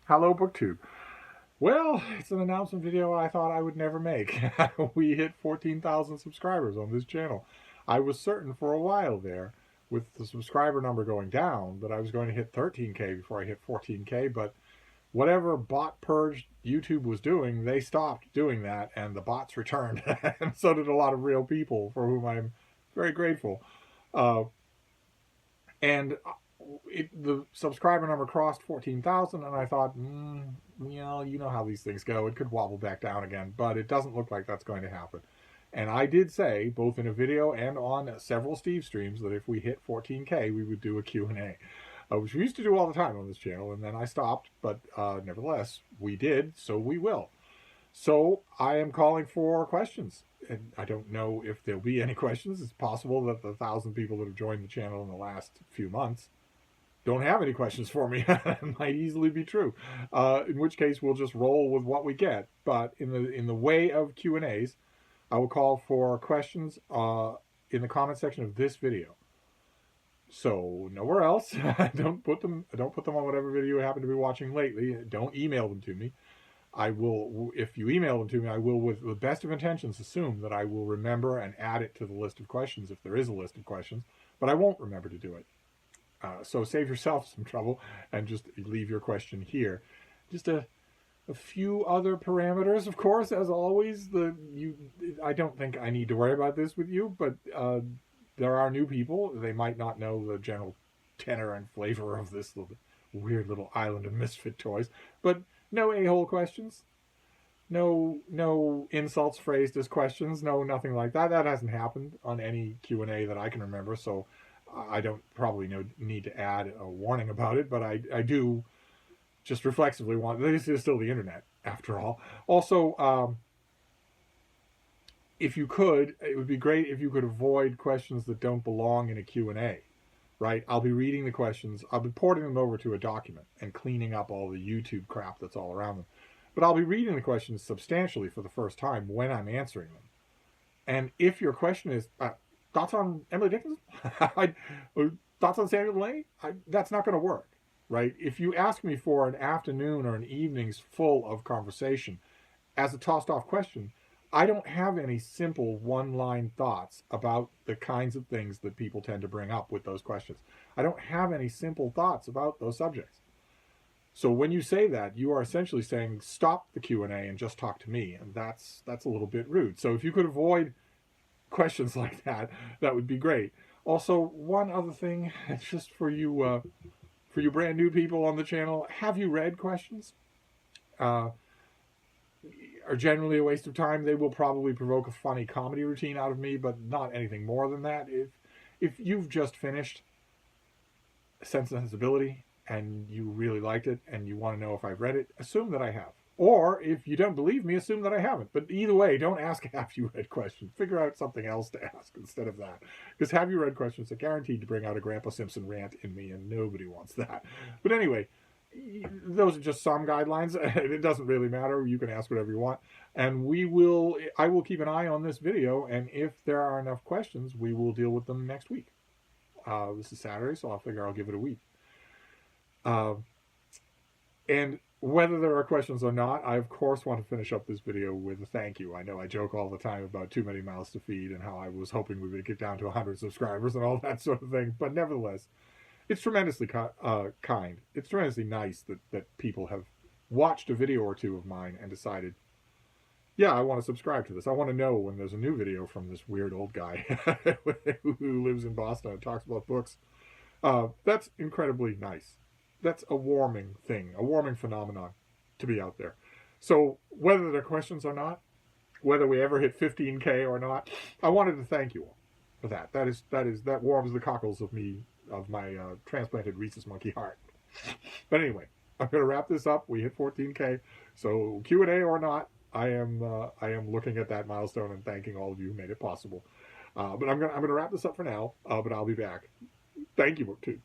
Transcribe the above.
Hello, BookTube. Well, it's an announcement video I thought I would never make. We hit 14,000 subscribers on this channel. I was certain for a while there, with the subscriber number going down, that I was going to hit 13K before I hit 14K, but whatever bot purge YouTube was doing, they stopped doing that, and the bots returned. And so did a lot of real people, for whom I'm very grateful. Uh, and the subscriber number crossed 14,000, and I thought, you know how these things go. It could wobble back down again, but it doesn't look like that's going to happen. And I did say, both in a video and on several Steve streams, that if we hit 14K, we would do a Q&A, which we used to do all the time on this channel, and then I stopped, but nevertheless, we did, so we will. So I am calling for questions. And I don't know if there'll be any questions. It's possible that the 1,000 people that have joined the channel in the last few months don't have any questions for me. It might easily be true. In which case, we'll just roll with what we get. But in the way of Q&As, I will call for questions in the comment section of this video. So nowhere else. Don't put them on whatever video you happen to be watching lately. Don't email them to me. I will, if you email them to me, I will, with the best of intentions, assume that I will remember and add it to the list of questions if there is a list of questions, but I won't remember to do it. So save yourself some trouble and just leave your question here. Just a few other parameters, of course, as always. I don't think I need to worry about this with you, but there are new people. They might not know the general tenor and flavor of this weird little island of misfit toys, but no a-hole questions. No insults phrased as questions. No, nothing like that. That hasn't happened on any Q&A that I can remember, so I don't probably need to add a warning about it, but I do just reflexively want... This is still the internet, after all. Also, if you could, it would be great if you could avoid questions that don't belong in a Q&A. Right? I'll be reading the questions. I'll be porting them over to a document and cleaning up all the YouTube crap that's all around them. But I'll be reading the questions substantially for the first time when I'm answering them. And if your question is, thoughts on Emily Dickinson? Thoughts on Samuel Delany? That's not going to work. Right? If you ask me for an afternoon or an evening's full of conversation as a tossed off question, I don't have any simple one-line thoughts about the kinds of things that people tend to bring up with those questions. I don't have any simple thoughts about those subjects. So when you say that, you are essentially saying, stop the Q&A and just talk to me. And that's a little bit rude. So if you could avoid questions like that, that would be great. Also, one other thing, just for you brand new people on the channel, have you read questions? Are generally a waste of time. They will probably provoke a funny comedy routine out of me, but not anything more than that. If you've just finished Sense and Sensibility and you really liked it and you want to know if I've read it, assume that I have. Or if you don't believe me, assume that I haven't. But either way, don't ask have you read questions. Figure out something else to ask instead of that. Because have you read questions are guaranteed to bring out a Grandpa Simpson rant in me, and nobody wants that. But anyway, those are just some guidelines. It doesn't really matter. You can ask whatever you want. And I will keep an eye on this video, and if there are enough questions, we will deal with them next week. This is Saturday, so I'll figure I'll give it a week. And whether there are questions or not, I of course want to finish up this video with a thank you. I know I joke all the time about too many mouths to feed and how I was hoping we would get down to 100 subscribers and all that sort of thing. But nevertheless, it's tremendously kind. It's tremendously nice that people have watched a video or two of mine and decided, yeah, I want to subscribe to this. I want to know when there's a new video from this weird old guy who lives in Boston and talks about books. That's incredibly nice. That's a warming thing, a warming phenomenon to be out there. So whether there are questions or not, whether we ever hit 15K or not, I wanted to thank you all for that. That warms the cockles of my transplanted rhesus monkey heart. But anyway, I'm going to wrap this up. We hit 14K, so Q&A or not, I am looking at that milestone and thanking all of you who made it possible. But I'm going to wrap this up for now. But I'll be back. Thank you, BookTube.